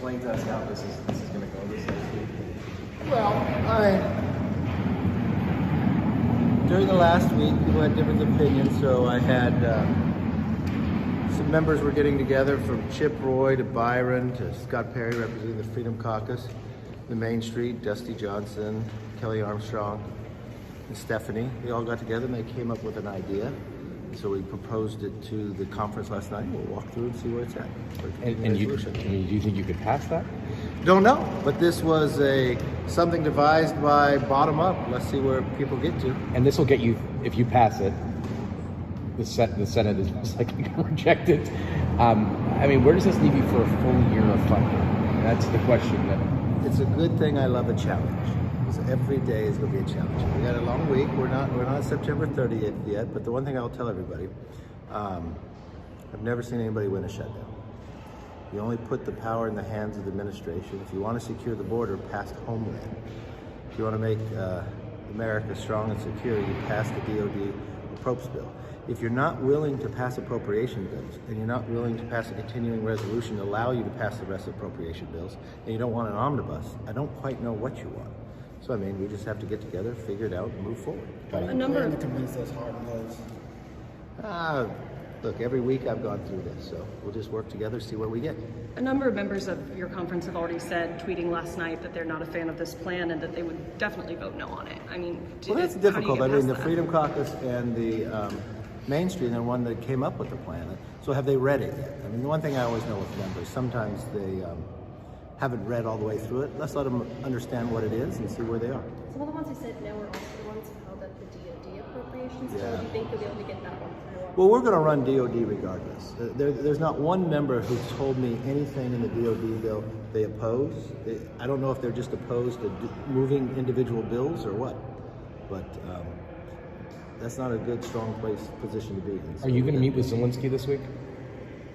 explain to us how this is going to go this next week? Well, during the last week, people had different opinions, so I had some members were getting together from Chip Roy to Byron to Scott Perry representing the Freedom Caucus, the Main Street, Dusty Johnson, Kelly Armstrong, and Stephanie. They all got together and they came up with an idea. So we proposed it to the conference last night. We'll walk through and see where it's at. And do you think you could pass that? Don't know, but this was something devised by bottom up. Let's see where people get to. And this will get you, if you pass it, the Senate is most likely going to reject it. I mean, where does this leave you for a full year of funding? That's the question. It's a good thing I love a challenge. So every day is going to be a challenge. We got a long week. We're not September 30th yet, but the one thing I'll tell everybody, I've never seen anybody win a shutdown. You only put the power in the hands of the administration. If you want to secure the border, pass Homeland. If you want to make America strong and secure, you pass the DOD appropriations bill. If you're not willing to pass appropriation bills, and you're not willing to pass a continuing resolution to allow you to pass the rest of appropriation bills, and you don't want an omnibus, I don't quite know what you want. So, I mean, we just have to get together, figure it out, and move forward. A number of convince us hard no's. Look, every week I've gone through this, so we'll just work together, see where we get. A number of members of your conference have already said, tweeting last night, that they're not a fan of this plan and that they would definitely vote no on it. I mean, well, that's difficult. I mean, the Freedom Caucus and the Main Street are the one that came up with the plan. So have they read it yet? I mean, the one thing I always know with members, sometimes they haven't read all the way through it. Let's let them understand what it is and see where they are. Some of the ones who said no were also the ones who held up the DOD appropriations. Yeah. So do you think you'll be able to get that one through? Well, we're going to run DOD regardless. There's not one member who's told me anything in the DOD bill they oppose. I don't know if they're just opposed to moving individual bills or what, but that's not a good, strong position to be in. So are you going to meet with Zelensky this week?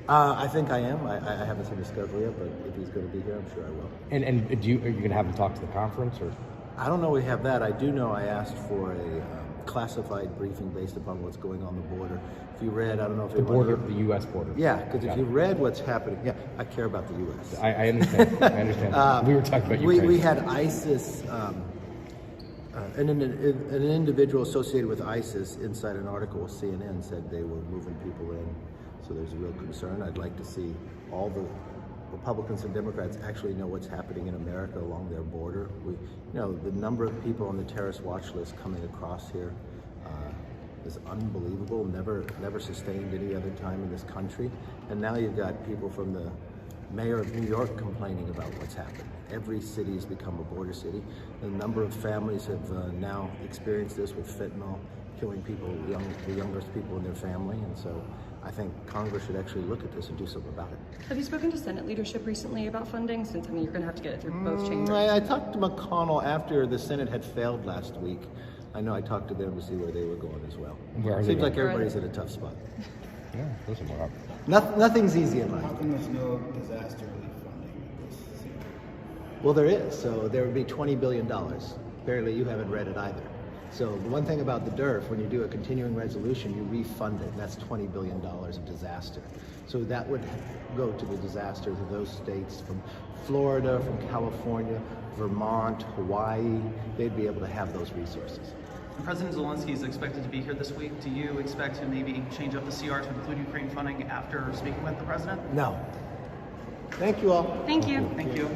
I think I am. I haven't seen his schedule yet, but if he's going to be here, I'm sure I will. And are you going to have him talk to the conference, or? I don't know we have that. I do know I asked for a classified briefing based upon what's going on the border. If you read, I don't know if the border, the U.S. border. Yeah, because if you read what's happening, yeah, I care about the U.S. I understand. I understand. We were talking about Ukraine. We had ISIS, an individual associated with ISIS inside an article with CNN said they were moving people in. So there's a real concern. I'd like to see all the Republicans and Democrats actually know what's happening in America along their border. The number of people on the terrorist watch list coming across here is unbelievable. Never sustained any other time in this country. And now you've got people from the mayor of New York complaining about what's happened. Every city has become a border city. A number of families have now experienced this with fentanyl, killing people, the youngest people in their family. And so I think Congress should actually look at this and do something about it. Have you spoken to Senate leadership recently about funding? Since, I mean, you're going to have to get it through both chambers. I talked to McConnell after the Senate had failed last week. I know I talked to them to see where they were going as well. Seems like everybody's in a tough spot. Yeah, listen, Nothing's easy in life. How come there's no disaster relief funding this year? Well, there is. So there would be $20 billion. Apparently you haven't read it either. So the one thing about the DERF, when you do a continuing resolution, you refund it. That's $20 billion of disaster. So that would go to the disaster to those states from Florida, from California, Vermont, Hawaii. They'd be able to have those resources. President Zelensky is expected to be here this week. Do you expect to maybe change up the CR to include Ukraine funding after speaking with the president? No. Thank you all. Thank you. Thank you.